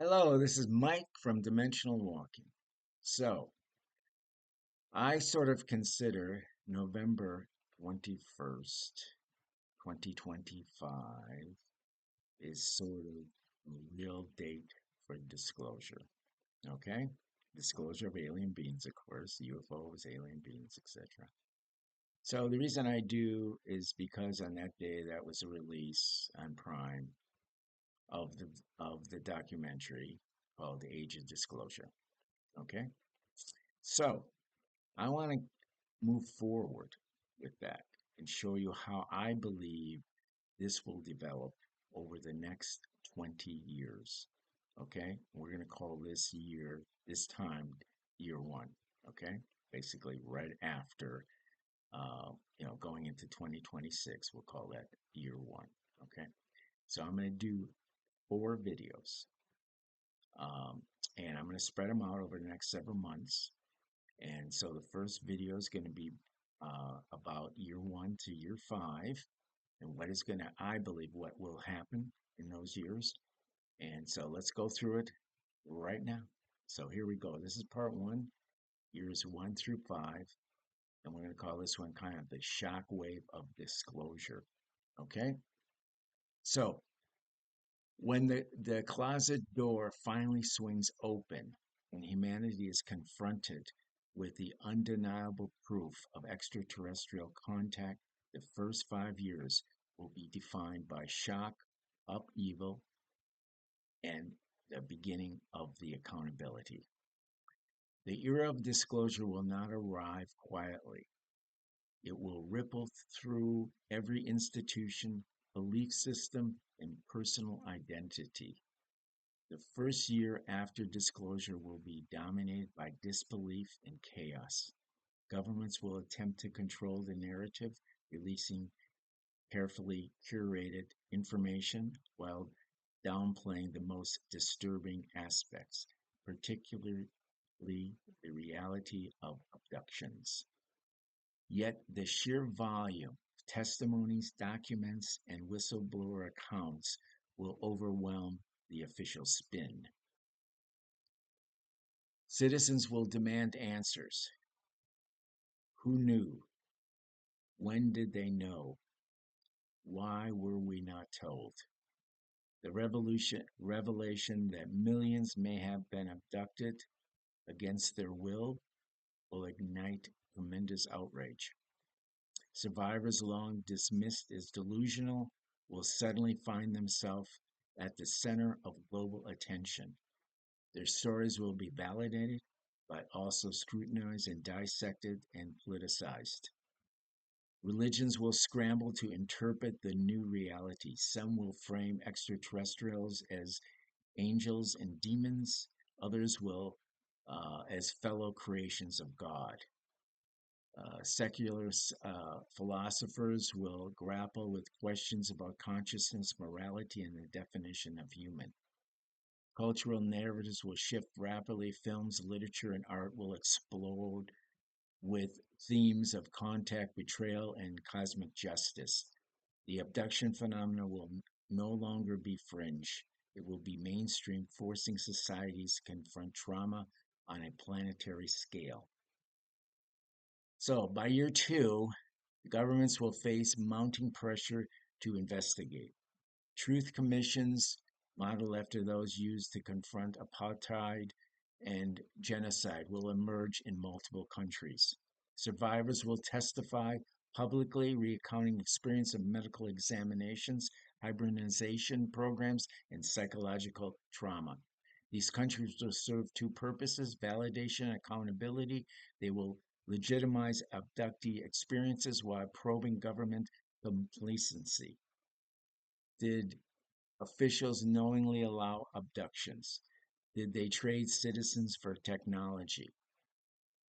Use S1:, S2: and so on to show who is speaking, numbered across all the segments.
S1: Hello, this is Mike from Dimensional Walking. So, I sort of consider November 21st, 2025 is sort of a real date for disclosure. Okay? Disclosure of alien beings, of course, UFOs, alien beings, etc. So, the reason I do is because on that day that was a release on Prime of the documentary called Age of Disclosure. Okay? So, I want to move forward with that and show you how I believe this will develop over the next 20 years. Okay? We're going to call this time, year one. Okay? Basically, right after, going into 2026, we'll call that year one. Okay? So I'm going to do 4 videos, um, and I'm going to spread them out over the next several months. And so the first video is going to be about year one to year five and what is going to, I believe, what will happen in those years. And so let's go through it right now. So here we go. This is part one, years 1 through 5. And we're going to call this one kind of the shockwave of disclosure. Okay? So when the closet door finally swings open and humanity is confronted with the undeniable proof of extraterrestrial contact, the first 5 years will be defined by shock, upheaval, and the beginning of the accountability. The era of disclosure will not arrive quietly. It will ripple through every institution, belief system, and personal identity. The first year after disclosure will be dominated by disbelief and chaos. Governments will attempt to control the narrative, releasing carefully curated information while downplaying the most disturbing aspects, particularly the reality of abductions. Yet the sheer volume of testimonies, documents, and whistleblower accounts will overwhelm the official spin. Citizens will demand answers. Who knew? When did they know? Why were we not told? The revelation that millions may have been abducted against their will ignite tremendous outrage. Survivors long dismissed as delusional will suddenly find themselves at the center of global attention. Their stories will be validated, but also scrutinized and dissected and politicized. Religions will scramble to interpret the new reality. Some will frame extraterrestrials as angels and demons, others will as fellow creations of God. Secular philosophers will grapple with questions about consciousness, morality, and the definition of human. Cultural narratives will shift rapidly. Films, literature, and art will explode with themes of contact, betrayal, and cosmic justice. The abduction phenomena will no longer be fringe. It will be mainstream, forcing societies to confront trauma on a planetary scale. So, by year two, governments will face mounting pressure to investigate. Truth commissions, modeled after those used to confront apartheid and genocide, will emerge in multiple countries. Survivors will testify publicly, recounting experience of medical examinations, hybridization programs, and psychological trauma. These countries will serve two purposes: validation and accountability. They will legitimize abductee experiences while probing government complacency. Did officials knowingly allow abductions? Did they trade citizens for technology?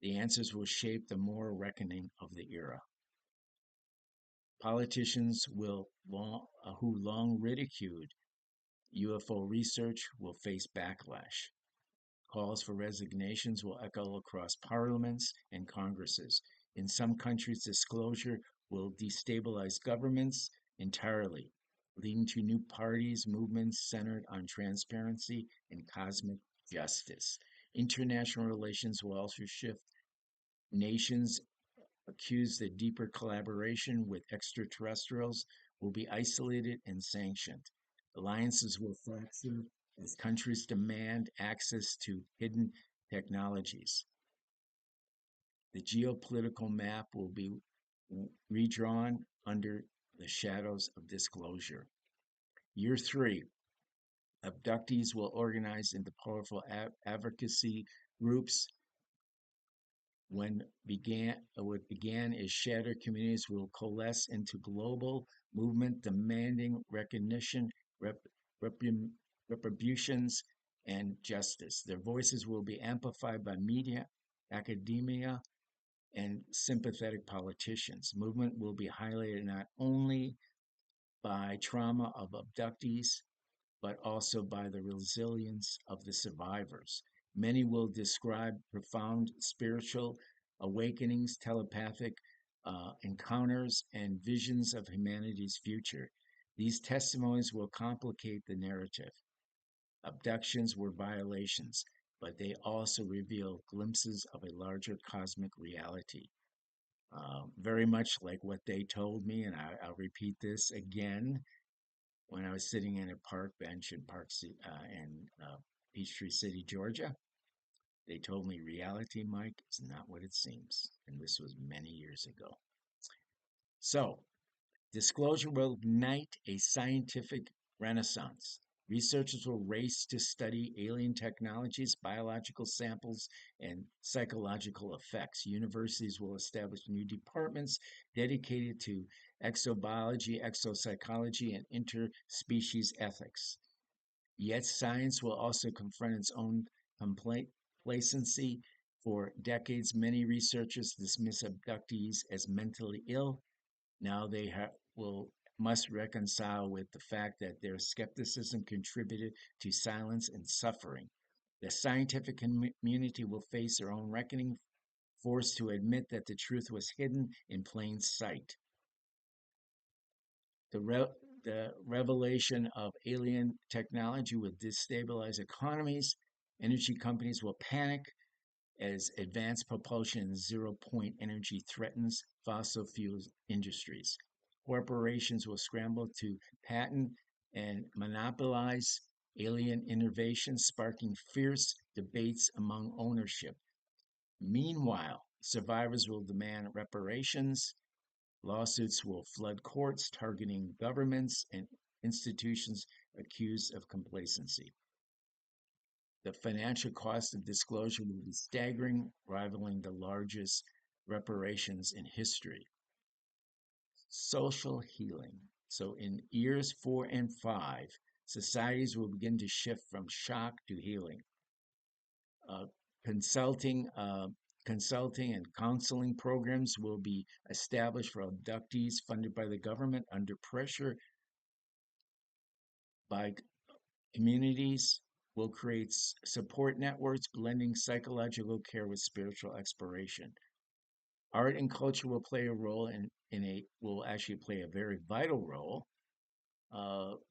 S1: The answers will shape the moral reckoning of the era. Politicians who long ridiculed UFO research will face backlash. Calls for resignations will echo across parliaments and congresses. In some countries, disclosure will destabilize governments entirely. leading to new parties, movements centered on transparency and cosmic justice. International relations will also shift. Nations accuse that deeper collaboration with extraterrestrials will be isolated and sanctioned. Alliances will fracture as countries demand access to hidden technologies. The geopolitical map will be redrawn under the shadows of disclosure. Year three, abductees will organize into powerful advocacy groups. What began as shattered communities will coalesce into global movement demanding recognition, rep, retributions, and justice. Their voices will be amplified by media, academia, and sympathetic politicians. Movement will be highlighted not only by trauma of abductees, but also by the resilience of the survivors. Many will describe profound spiritual awakenings, telepathic encounters, and visions of humanity's future. These testimonies will complicate the narrative. Abductions were violations, but they also reveal glimpses of a larger cosmic reality. Very much like what they told me, and I'll repeat this again when I was sitting in a park bench in Peachtree City, Georgia. They told me reality, Mike, is not what it seems. And this was many years ago. So, disclosure will ignite a scientific renaissance. Researchers will race to study alien technologies, biological samples, and psychological effects. Universities will establish new departments dedicated to exobiology, exopsychology, and interspecies ethics. Yet science will also confront its own complacency. For decades, many researchers dismiss abductees as mentally ill. Now they will must reconcile with the fact that their skepticism contributed to silence and suffering. The scientific community will face their own reckoning, forced to admit that the truth was hidden in plain sight. The revelation of alien technology will destabilize economies. Energy companies will panic as advanced propulsion and zero-point energy threatens fossil fuel industries. Corporations will scramble to patent and monopolize alien innovations, sparking fierce debates among ownership. Meanwhile, survivors will demand reparations. Lawsuits will flood courts, targeting governments and institutions accused of complacency. The financial cost of disclosure will be staggering, rivaling the largest reparations in history. Social healing. So, in years 4 and 5, societies will begin to shift from shock to healing. Uh, consulting, uh, consulting and counseling programs will be established for abductees funded by the government under pressure by communities. Will create support networks blending psychological care with spiritual exploration. Art and culture will play a role will actually play a very vital role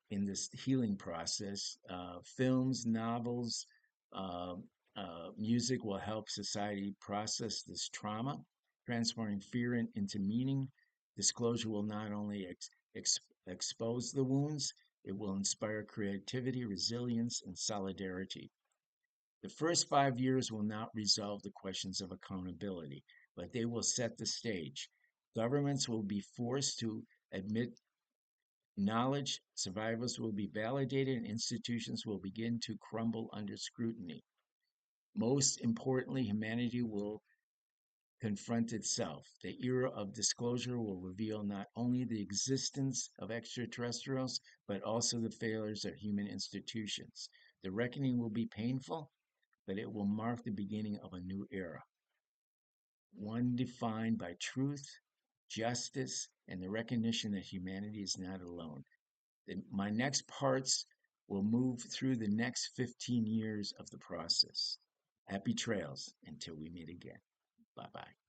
S1: in this healing process. Films, novels, uh, music will help society process this trauma, transforming fear into meaning. Disclosure will not only expose the wounds, it will inspire creativity, resilience, and solidarity. The first 5 years will not resolve the questions of accountability, but they will set the stage. Governments will be forced to admit knowledge, survivors will be validated, and institutions will begin to crumble under scrutiny. Most importantly, humanity will confront itself. The era of disclosure will reveal not only the existence of extraterrestrials, but also the failures of human institutions. The reckoning will be painful, but it will mark the beginning of a new era, one defined by truth, justice, and the recognition that humanity is not alone. My next parts will move through the next 15 years of the process. Happy trails until we meet again. Bye bye.